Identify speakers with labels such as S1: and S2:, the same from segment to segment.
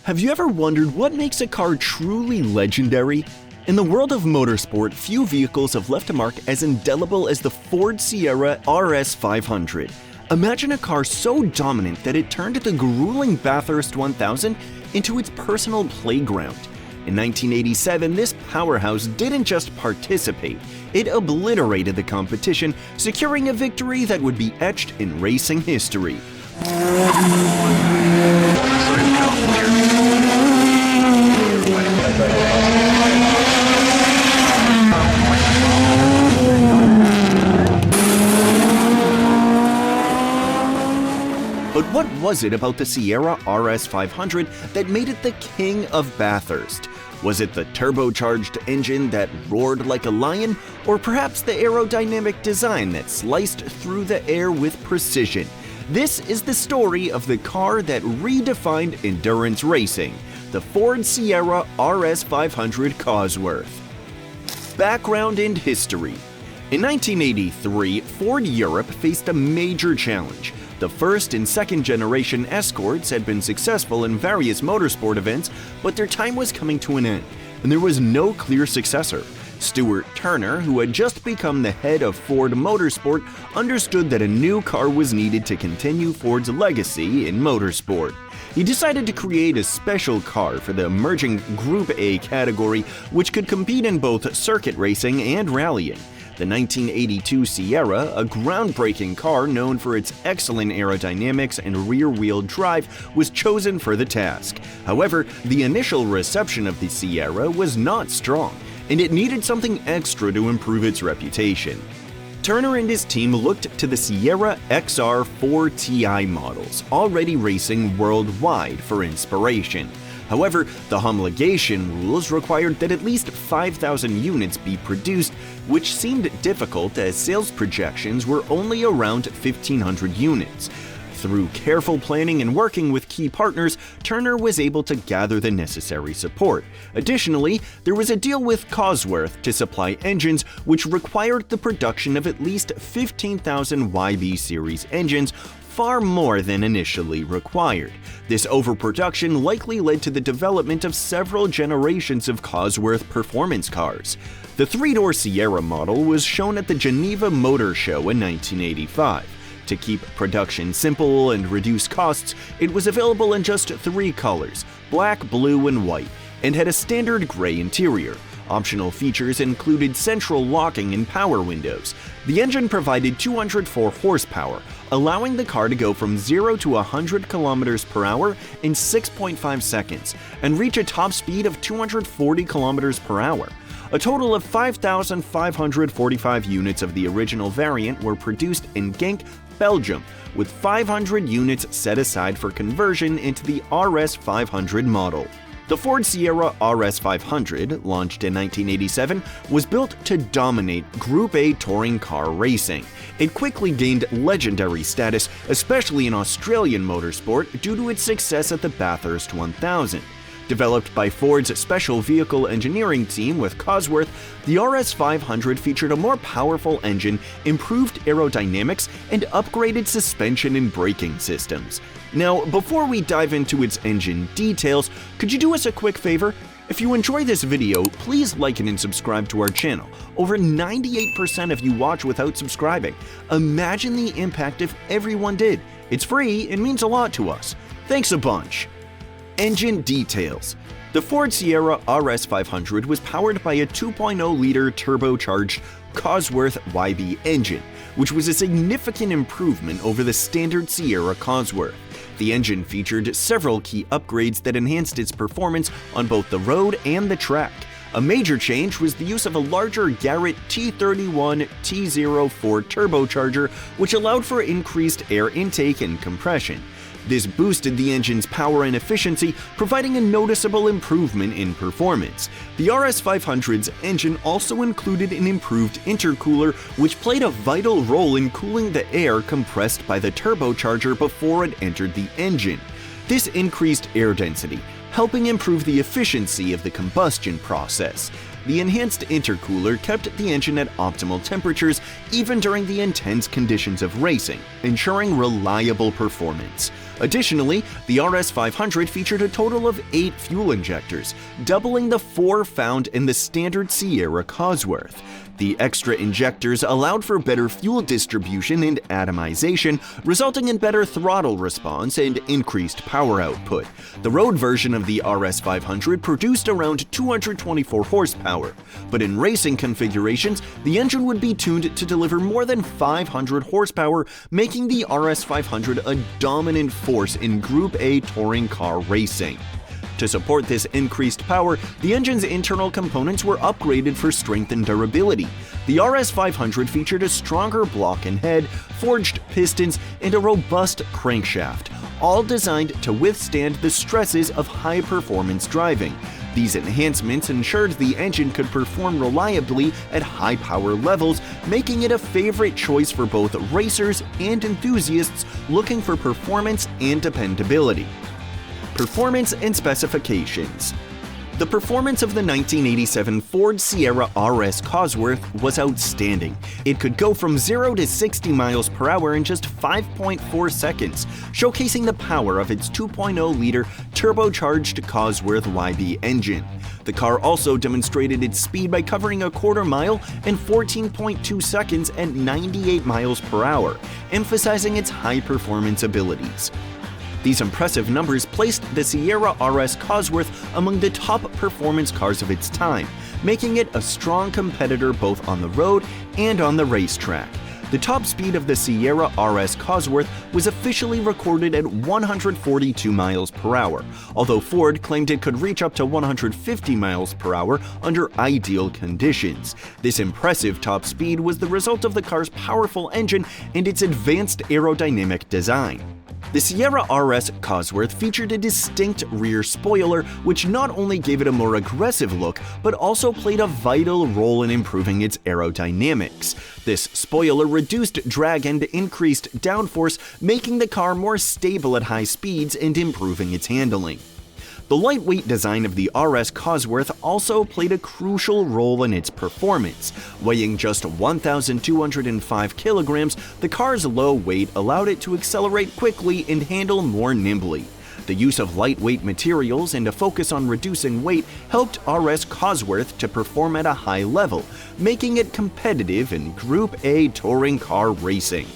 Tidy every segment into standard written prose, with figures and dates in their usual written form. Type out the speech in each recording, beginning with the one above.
S1: Have you ever wondered what makes a car truly legendary? In the world of motorsport, few vehicles have left a mark as indelible as the Ford Sierra RS500. Imagine a car so dominant that it turned the grueling Bathurst 1000 into its personal playground. In 1987, this powerhouse didn't just participate, it obliterated the competition, securing a victory that would be etched in racing history. But what was it about the Sierra RS500 that made it the king of Bathurst? Was it the turbocharged engine that roared like a lion, or perhaps the aerodynamic design that sliced through the air with precision? This is the story of the car that redefined endurance racing, the Ford Sierra RS500 Cosworth. Background and history. In 1983, Ford Europe faced a major challenge. The first and second generation Escorts had been successful in various motorsport events, but their time was coming to an end, and there was no clear successor. Stuart Turner, who had just become the head of Ford Motorsport, understood that a new car was needed to continue Ford's legacy in motorsport. He decided to create a special car for the emerging Group A category, which could compete in both circuit racing and rallying. The 1982 Sierra, a groundbreaking car known for its excellent aerodynamics and rear-wheel drive, was chosen for the task. However, the initial reception of the Sierra was not strong, and it needed something extra to improve its reputation. Turner and his team looked to the Sierra XR4 Ti models, already racing worldwide, for inspiration. However, the homologation rules required that at least 5,000 units be produced, which seemed difficult as sales projections were only around 1,500 units. Through careful planning and working with key partners, Turner was able to gather the necessary support. Additionally, there was a deal with Cosworth to supply engines, which required the production of at least 15,000 YB series engines, far more than initially required. This overproduction likely led to the development of several generations of Cosworth performance cars. The three-door Sierra model was shown at the Geneva Motor Show in 1985. To keep production simple and reduce costs, it was available in just three colors: black, blue, and white, and had a standard gray interior. Optional features included central locking and power windows. The engine provided 204 horsepower, allowing the car to go from 0 to 100 km per hour in 6.5 seconds and reach a top speed of 240 km per hour. A total of 5,545 units of the original variant were produced in Genk, Belgium, with 500 units set aside for conversion into the RS500 model. The Ford Sierra RS500, launched in 1987, was built to dominate Group A touring car racing. It quickly gained legendary status, especially in Australian motorsport, due to its success at the Bathurst 1000. Developed by Ford's special vehicle engineering team with Cosworth, the RS500 featured a more powerful engine, improved aerodynamics, and upgraded suspension and braking systems. Now, before we dive into its engine details, could you do us a quick favor? If you enjoy this video, please like it and subscribe to our channel. Over 98% of you watch without subscribing. Imagine the impact if everyone did. It's free and means a lot to us. Thanks a bunch. Engine details. The Ford Sierra RS500 was powered by a 2.0-liter turbocharged Cosworth YB engine, which was a significant improvement over the standard Sierra Cosworth. The engine featured several key upgrades that enhanced its performance on both the road and the track. A major change was the use of a larger Garrett T31 T04 turbocharger, which allowed for increased air intake and compression. This boosted the engine's power and efficiency, providing a noticeable improvement in performance. The RS500's engine also included an improved intercooler, which played a vital role in cooling the air compressed by the turbocharger before it entered the engine. This increased air density, helping improve the efficiency of the combustion process. The enhanced intercooler kept the engine at optimal temperatures even during the intense conditions of racing, ensuring reliable performance. Additionally, the RS500 featured a total of 8 fuel injectors, doubling the 4 found in the standard Sierra Cosworth. The extra injectors allowed for better fuel distribution and atomization, resulting in better throttle response and increased power output. The road version of the RS500 produced around 224 horsepower, but in racing configurations, the engine would be tuned to deliver more than 500 horsepower, making the RS500 a dominant force in Group A touring car racing. To support this increased power, the engine's internal components were upgraded for strength and durability. The RS500 featured a stronger block and head, forged pistons, and a robust crankshaft, all designed to withstand the stresses of high-performance driving. These enhancements ensured the engine could perform reliably at high power levels, making it a favorite choice for both racers and enthusiasts looking for performance and dependability. Performance and specifications. The performance of the 1987 Ford Sierra RS Cosworth was outstanding. It could go from 0 to 60 miles per hour in just 5.4 seconds, showcasing the power of its 2.0-liter turbocharged Cosworth YB engine. The car also demonstrated its speed by covering a quarter mile in 14.2 seconds at 98 miles per hour, emphasizing its high-performance abilities. These impressive numbers placed the Sierra RS Cosworth among the top performance cars of its time, making it a strong competitor both on the road and on the racetrack. The top speed of the Sierra RS Cosworth was officially recorded at 142 miles per hour, although Ford claimed it could reach up to 150 miles per hour under ideal conditions. This impressive top speed was the result of the car's powerful engine and its advanced aerodynamic design. The Sierra RS Cosworth featured a distinct rear spoiler, which not only gave it a more aggressive look, but also played a vital role in improving its aerodynamics. This spoiler reduced drag and increased downforce, making the car more stable at high speeds and improving its handling. The lightweight design of the RS Cosworth also played a crucial role in its performance. Weighing just 1,205 kilograms, the car's low weight allowed it to accelerate quickly and handle more nimbly. The use of lightweight materials and a focus on reducing weight helped RS Cosworth to perform at a high level, making it competitive in Group A touring car racing.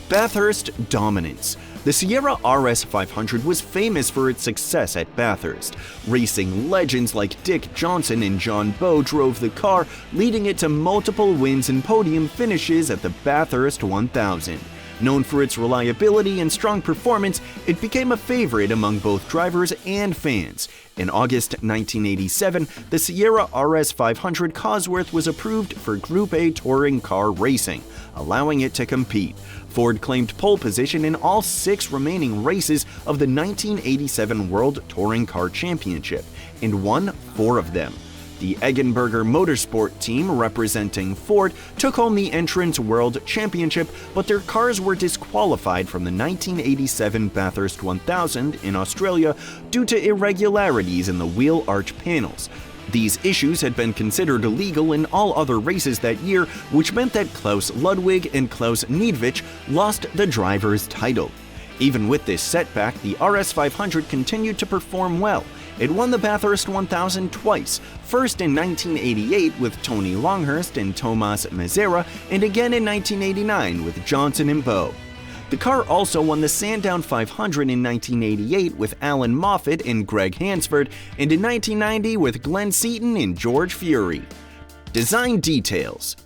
S1: Bathurst Dominance. The Sierra RS500 was famous for its success at Bathurst. Racing legends like Dick Johnson and John Bowe drove the car, leading it to multiple wins and podium finishes at the Bathurst 1000. Known for its reliability and strong performance, it became a favorite among both drivers and fans. In August 1987, the Sierra RS500 Cosworth was approved for Group A touring car racing, allowing it to compete. Ford claimed pole position in all 6 remaining races of the 1987 World Touring Car Championship and won 4 of them. The Eggenberger Motorsport team representing Ford took home the Entrance World Championship, but their cars were disqualified from the 1987 Bathurst 1000 in Australia due to irregularities in the wheel arch panels. These issues had been considered illegal in all other races that year, which meant that Klaus Ludwig and Klaus Niedwich lost the driver's title. Even with this setback, the RS500 continued to perform well. It won the Bathurst 1000 twice, first in 1988 with Tony Longhurst and Tomas Mazzera, and again in 1989 with Johnson and Bowe. The car also won the Sandown 500 in 1988 with Alan Moffat and Greg Hansford, and in 1990 with Glenn Seaton and George Fury. Design details.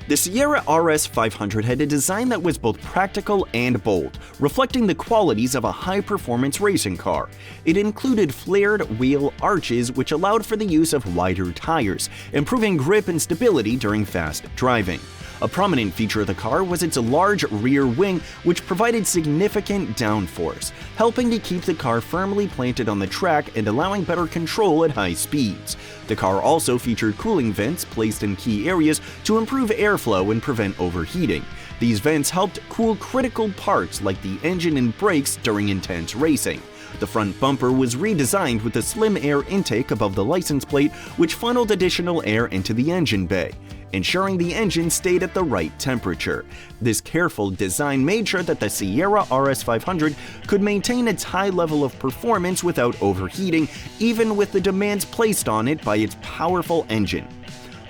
S1: The Sierra RS500 had a design that was both practical and bold, reflecting the qualities of a high-performance racing car. It included flared wheel arches, which allowed for the use of wider tires, improving grip and stability during fast driving. A prominent feature of the car was its large rear wing, which provided significant downforce, helping to keep the car firmly planted on the track and allowing better control at high speeds. The car also featured cooling vents placed in key areas to improve airflow and prevent overheating. These vents helped cool critical parts like the engine and brakes during intense racing. The front bumper was redesigned with a slim air intake above the license plate, which funneled additional air into the engine bay. ensuring the engine stayed at the right temperature. This careful design made sure that the Sierra RS500 could maintain its high level of performance without overheating, even with the demands placed on it by its powerful engine.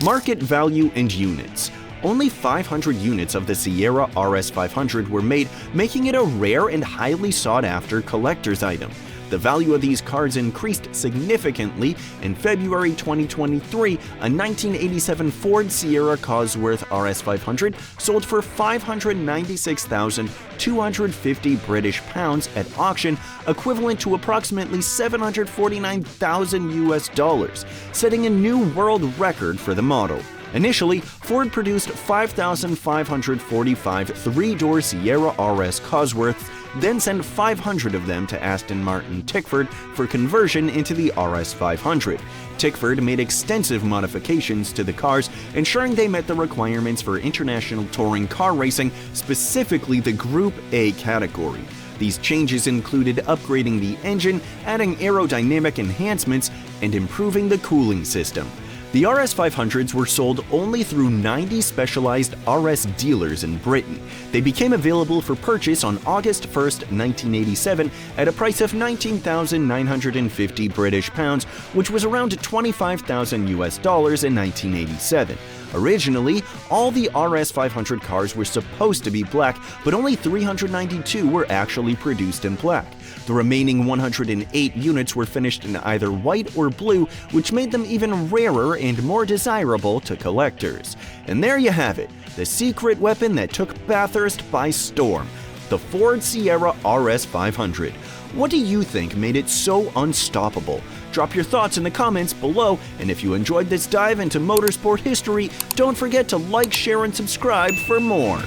S1: Market value and units. Only 500 units of the Sierra RS500 were made, making it a rare and highly sought-after collector's item. The value of these cars increased significantly. In February 2023, a 1987 Ford Sierra Cosworth RS500 sold for £596,250 British pounds at auction, equivalent to approximately $749,000, setting a new world record for the model. Initially, Ford produced 5,545 three-door Sierra RS Cosworths, then sent 500 of them to Aston Martin Tickford for conversion into the RS500. Tickford made extensive modifications to the cars, ensuring they met the requirements for international touring car racing, specifically the Group A category. These changes included upgrading the engine, adding aerodynamic enhancements, and improving the cooling system. The RS500s were sold only through 90 specialized RS dealers in Britain. They became available for purchase on August 1, 1987 at a price of £19,950 British pounds, which was around $25,000 in 1987. Originally, all the RS500 cars were supposed to be black, but only 392 were actually produced in black. The remaining 108 units were finished in either white or blue, which made them even rarer and more desirable to collectors. And there you have it, the secret weapon that took Bathurst by storm, the Ford Sierra RS500. What do you think made it so unstoppable? Drop your thoughts in the comments below, and if you enjoyed this dive into motorsport history, don't forget to like, share, and subscribe for more.